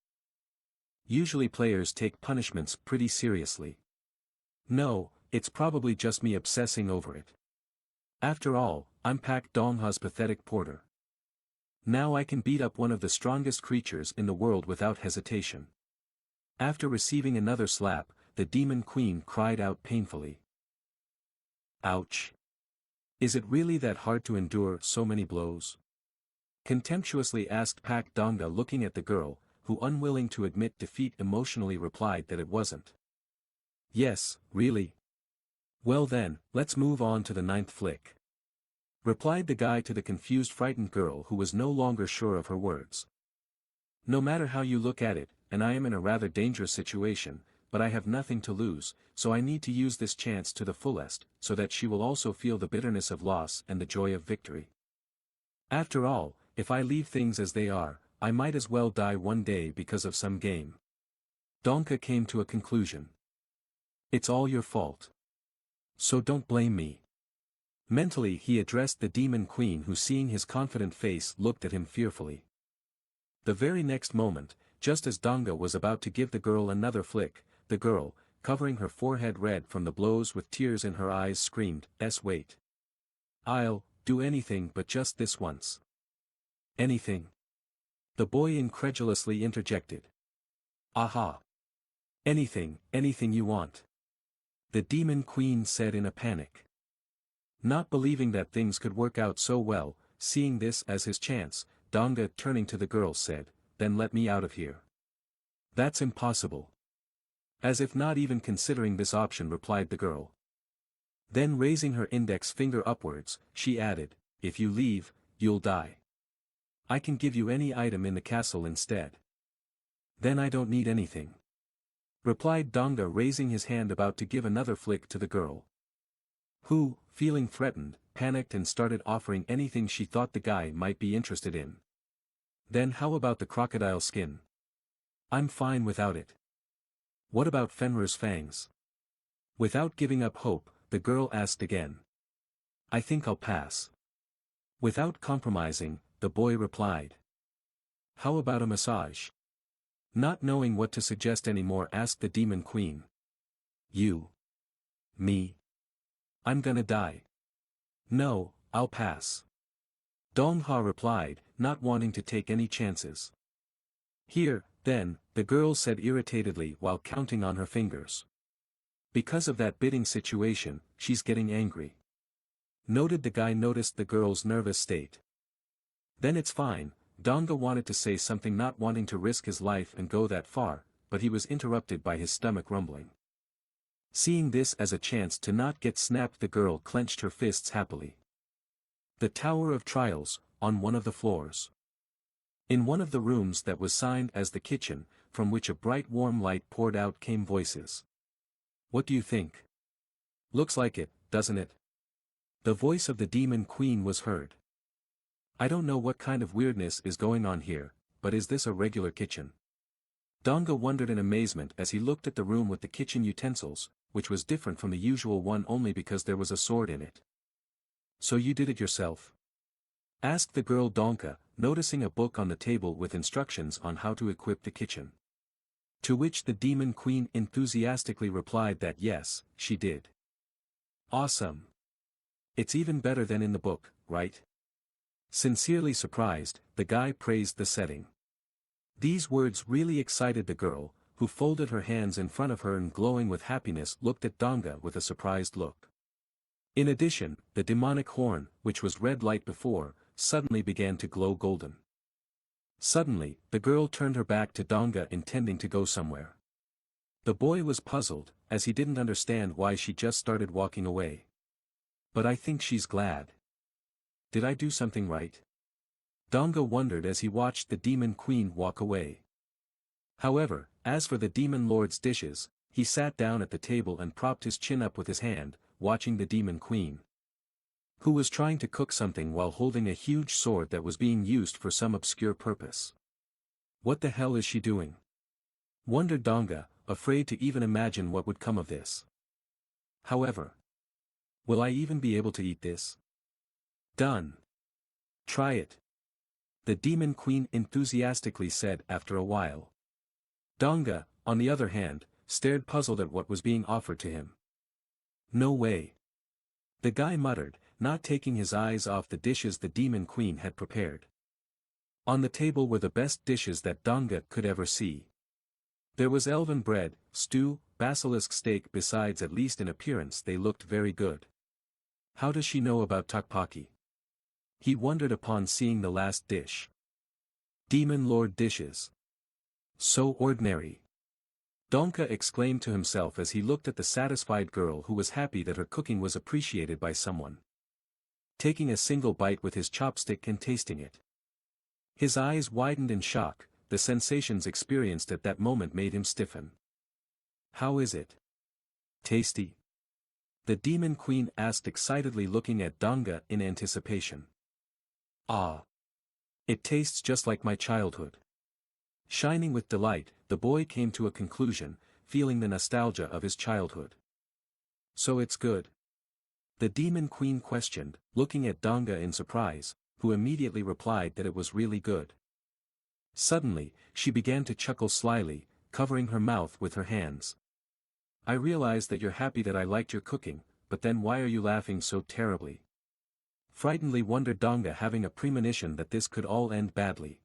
Usually players take punishments pretty seriously. "No, it's probably just me obsessing over it. After all, I'm Pak Dongha's pathetic porter. Now I can beat up one of the strongest creatures in the world without hesitation." After receiving another slap, the demon queen cried out painfully. "Ouch! Is it really that hard to endure so many blows?" Contemptuously asked Pak Donga, looking at the girl, who, unwilling to admit defeat, emotionally replied that it wasn't. "Yes, really? Well then, let's move on to the 9th flick," replied the guy to the confused, frightened girl, who was no longer sure of her words. "No matter how you look at it, and I am in a rather dangerous situation, but I have nothing to lose, so I need to use this chance to the fullest, so that she will also feel the bitterness of loss and the joy of victory. After all, if I leave things as they are, I might as well die one day because of some game." Donka came to a conclusion. "It's all your fault. So don't blame me." Mentally he addressed the demon queen, who, seeing his confident face, looked at him fearfully. The very next moment, just as Donga was about to give the girl another flick, the girl, covering her forehead red from the blows with tears in her eyes, screamed, "Wait. I'll do anything but just this once." "Anything?" the boy incredulously interjected. "Aha! Anything, anything you want," the demon queen said in a panic. Not believing that things could work out so well, seeing this as his chance, Donga, turning to the girl, said, "Then let me out of here." "That's impossible." As if not even considering this option, replied the girl. Then, raising her index finger upwards, she added, "If you leave, you'll die. I can give you any item in the castle instead." "Then I don't need anything," replied Donga, raising his hand about to give another flick to the girl, who, feeling threatened, panicked and started offering anything she thought the guy might be interested in. "Then how about the crocodile skin?" "I'm fine without it." "What about Fenrir's fangs?" Without giving up hope, the girl asked again. "I think I'll pass." Without compromising, the boy replied. How about a massage? Not knowing what to suggest anymore, asked the demon queen. You. Me. I'm gonna die. No, I'll pass. Dong-ha replied, not wanting to take any chances. Here, then, the girl said irritatedly while counting on her fingers. Because of that bidding situation, she's getting angry. Noted. The guy noticed the girl's nervous state. Then it's fine. Donga wanted to say something, not wanting to risk his life and go that far, but he was interrupted by his stomach rumbling. Seeing this as a chance to not get snapped, the girl clenched her fists happily. The Tower of Trials, on one of the floors. In one of the rooms that was signed as the kitchen, from which a bright warm light poured out, came voices. What do you think? Looks like it, doesn't it? The voice of the demon queen was heard. I don't know what kind of weirdness is going on here, but is this a regular kitchen? Donga wondered in amazement as he looked at the room with the kitchen utensils, which was different from the usual one only because there was a sword in it. So you did it yourself? Asked the girl Donka, noticing a book on the table with instructions on how to equip the kitchen. To which the demon queen enthusiastically replied that yes, she did. Awesome. It's even better than in the book, right? Sincerely surprised, the guy praised the setting. These words really excited the girl, who folded her hands in front of her and glowing with happiness looked at Donga with a surprised look. In addition, the demonic horn, which was red light before, suddenly began to glow golden. Suddenly, the girl turned her back to Donga intending to go somewhere. The boy was puzzled, as he didn't understand why she just started walking away. But I think she's glad. Did I do something right? Donga wondered as he watched the demon queen walk away. However, as for the demon lord's dishes, he sat down at the table and propped his chin up with his hand, watching the demon queen, who was trying to cook something while holding a huge sword that was being used for some obscure purpose. What the hell is she doing? Wondered Donga, afraid to even imagine what would come of this. However, will I even be able to eat this? Done. Try it. The demon queen enthusiastically said after a while. Donga, on the other hand, stared puzzled at what was being offered to him. No way. The guy muttered, not taking his eyes off the dishes the demon queen had prepared. On the table were the best dishes that Donga could ever see. There was elven bread, stew, basilisk steak. Besides, at least in appearance they looked very good. How does she know about tteokbokki? He wondered upon seeing the last dish. Demon lord dishes. So ordinary. Donka exclaimed to himself as he looked at the satisfied girl who was happy that her cooking was appreciated by someone. Taking a single bite with his chopstick and tasting it. His eyes widened in shock, the sensations experienced at that moment made him stiffen. How is it? Tasty? The demon queen asked excitedly, looking at Donga in anticipation. Ah! It tastes just like my childhood. Shining with delight, the boy came to a conclusion, feeling the nostalgia of his childhood. So it's good? The demon queen questioned, looking at Donga in surprise, who immediately replied that it was really good. Suddenly, she began to chuckle slyly, covering her mouth with her hands. I realize that you're happy that I liked your cooking, but then why are you laughing so terribly? Frightenedly wondered Donga, having a premonition that this could all end badly.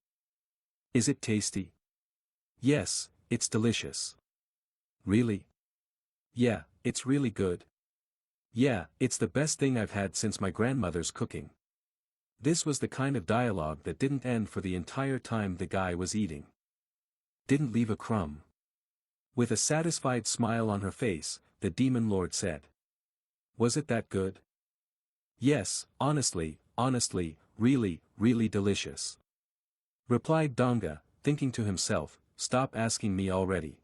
Is it tasty? Yes, it's delicious. Really? Yeah, it's really good. Yeah, it's the best thing I've had since my grandmother's cooking. This was the kind of dialogue that didn't end for the entire time the guy was eating. Didn't leave a crumb. With a satisfied smile on her face, the demon lord said. Was it that good? Yes, honestly, really, really delicious. Replied Donga, thinking to himself, stop asking me already.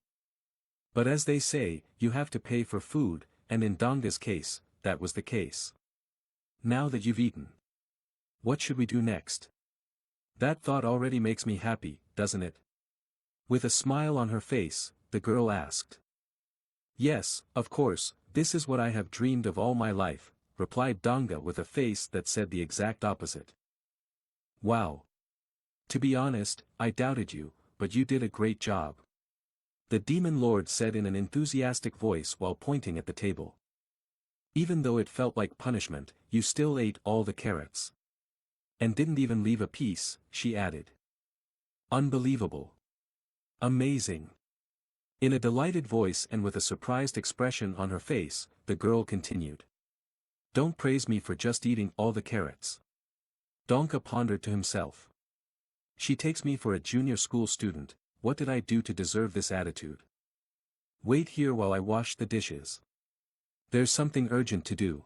But as they say, you have to pay for food, and in Donga's case, that was the case. Now that you've eaten, what should we do next? That thought already makes me happy, doesn't it? With a smile on her face, the girl asked. Yes, of course, this is what I have dreamed of all my life, replied Donga with a face that said the exact opposite. Wow! To be honest, I doubted you, but you did a great job. The demon lord said in an enthusiastic voice while pointing at the table. Even though it felt like punishment, you still ate all the carrots. And didn't even leave a piece, she added. Unbelievable. Amazing. In a delighted voice and with a surprised expression on her face, the girl continued. Don't praise me for just eating all the carrots. Donka pondered to himself. She takes me for a junior school student, what did I do to deserve this attitude? Wait here while I wash the dishes. There's something urgent to do,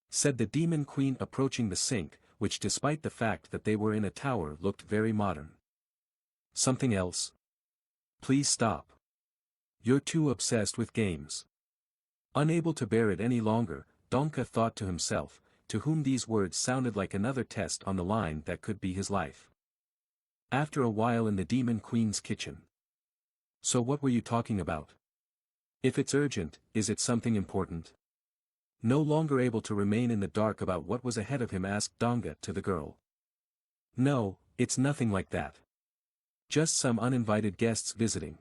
said the demon queen approaching the sink, which despite the fact that they were in a tower looked very modern. Something else? Please stop. You're too obsessed with games. Unable to bear it any longer, Donka thought to himself, to whom these words sounded like another test on the line that could be his life. After a while in the demon queen's kitchen. So what were you talking about? If it's urgent, is it something important? No longer able to remain in the dark about what was ahead of him, asked Donga to the girl. No, it's nothing like that. Just some uninvited guests visiting.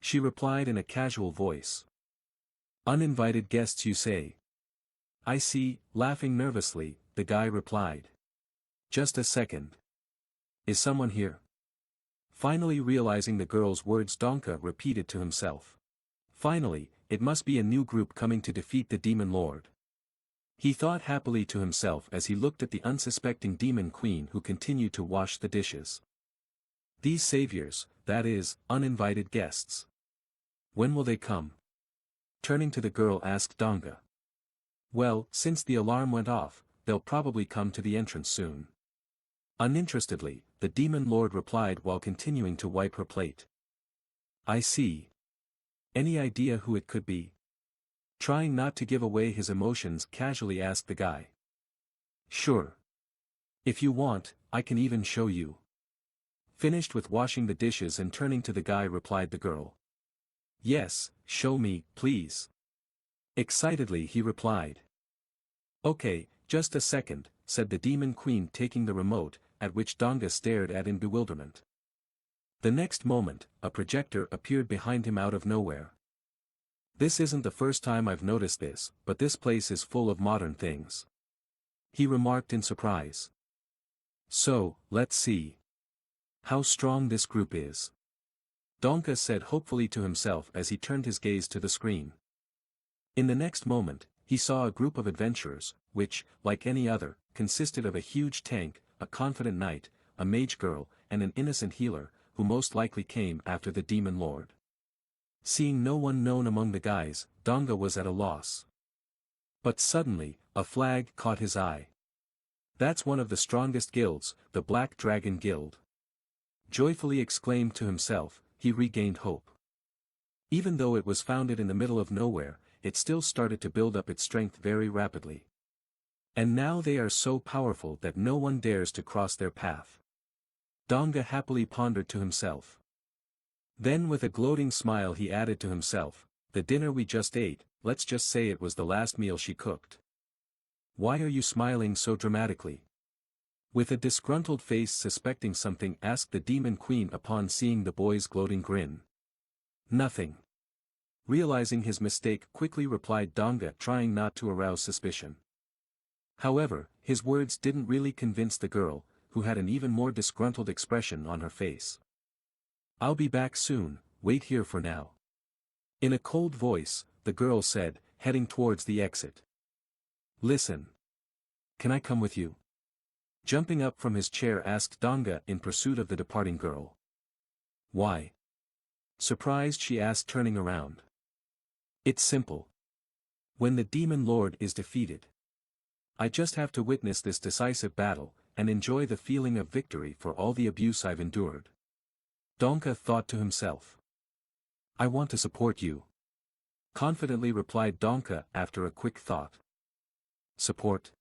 She replied in a casual voice. Uninvited guests, you say? I see, laughing nervously, the guy replied. Just a second. Is someone here? Finally realizing the girl's words, Donka repeated to himself. Finally, it must be a new group coming to defeat the demon lord. He thought happily to himself as he looked at the unsuspecting demon queen who continued to wash the dishes. These saviors, that is, uninvited guests. When will they come? Turning to the girl asked Donga. Well, since the alarm went off, they'll probably come to the entrance soon. Uninterestedly, the demon lord replied while continuing to wipe her plate. I see. Any idea who it could be? Trying not to give away his emotions, casually asked the guy. Sure. If you want, I can even show you. Finished with washing the dishes and turning to the guy, replied the girl. Yes, show me, please. Excitedly he replied. Okay, just a second, said the demon queen taking the remote, at which Donga stared at in bewilderment. The next moment, a projector appeared behind him out of nowhere. This isn't the first time I've noticed this, but this place is full of modern things. He remarked in surprise. So, let's see. How strong this group is. Donka said hopefully to himself as he turned his gaze to the screen. In the next moment, he saw a group of adventurers, which, like any other, consisted of a huge tank, a confident knight, a mage girl, and an innocent healer, who most likely came after the demon lord. Seeing no one known among the guys, Donga was at a loss. But suddenly, a flag caught his eye. That's one of the strongest guilds, the Black Dragon Guild. Joyfully exclaimed to himself, he regained hope. Even though it was founded in the middle of nowhere, it still started to build up its strength very rapidly. And now they are so powerful that no one dares to cross their path. Donga happily pondered to himself. Then with a gloating smile he added to himself, the dinner we just ate, let's just say it was the last meal she cooked. Why are you smiling so dramatically? With a disgruntled face, suspecting something, asked the demon queen upon seeing the boy's gloating grin. Nothing. Realizing his mistake, quickly replied Donga, trying not to arouse suspicion. However, his words didn't really convince the girl, who had an even more disgruntled expression on her face. I'll be back soon, wait here for now. In a cold voice, the girl said, heading towards the exit. Listen. Can I come with you? Jumping up from his chair asked Donga in pursuit of the departing girl. Why? Surprised she asked, turning around. It's simple. When the demon lord is defeated, I just have to witness this decisive battle, and enjoy the feeling of victory for all the abuse I've endured. Donka thought to himself. I want to support you. Confidently replied Donka after a quick thought. Support?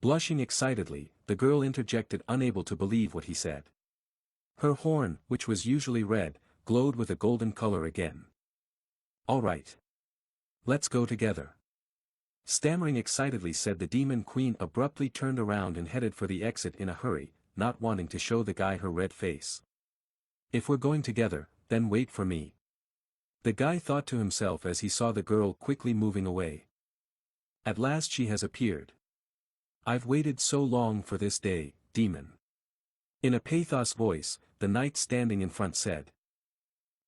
Blushing excitedly, the girl interjected, unable to believe what he said. Her horn, which was usually red, glowed with a golden color again. All right. Let's go together. Stammering excitedly, said the demon queen, abruptly turned around and headed for the exit in a hurry, not wanting to show the guy her red face. If we're going together, then wait for me. The guy thought to himself as he saw the girl quickly moving away. At last she has appeared. I've waited so long for this day, demon. In a pathos voice, the knight standing in front said.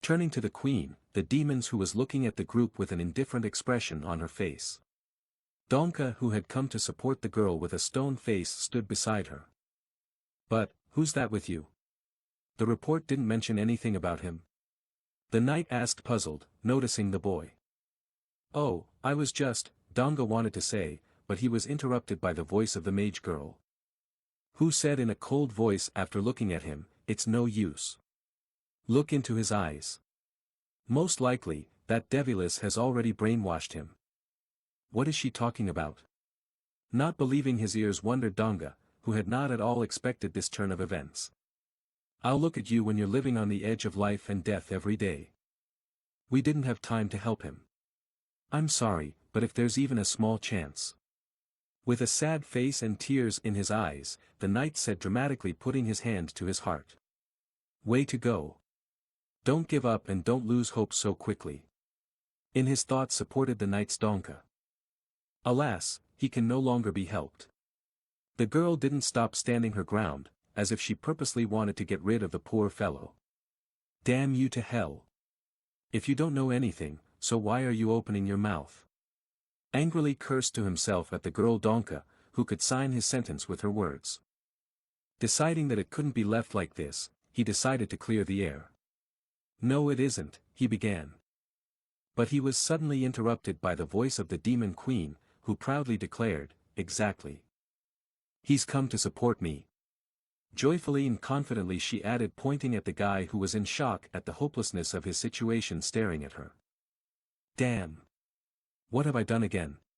Turning to the queen, the demons who was looking at the group with an indifferent expression on her face. Donka, who had come to support the girl with a stone face, stood beside her. But, who's that with you? The report didn't mention anything about him. The knight asked, puzzled, noticing the boy. Oh, I was just, Donga wanted to say, but he was interrupted by the voice of the mage girl. Who said in a cold voice after looking at him, it's no use. Look into his eyes. Most likely, that Devilis has already brainwashed him. What is she talking about? Not believing his ears wondered Donga, who had not at all expected this turn of events. I'll look at you when you're living on the edge of life and death every day. We didn't have time to help him. I'm sorry, but if there's even a small chance. With a sad face and tears in his eyes, the knight said dramatically, putting his hand to his heart. Way to go. Don't give up and don't lose hope so quickly. In his thoughts supported the knight's Donka. Alas, he can no longer be helped. The girl didn't stop standing her ground, as if she purposely wanted to get rid of the poor fellow. Damn you to hell. If you don't know anything, so why are you opening your mouth? Angrily cursed to himself at the girl Donka, who could sign his sentence with her words. Deciding that it couldn't be left like this, he decided to clear the air. No, it isn't, he began. But he was suddenly interrupted by the voice of the demon queen, who proudly declared, exactly. He's come to support me. Joyfully and confidently she added, pointing at the guy who was in shock at the hopelessness of his situation staring at her. Damn. What have I done again?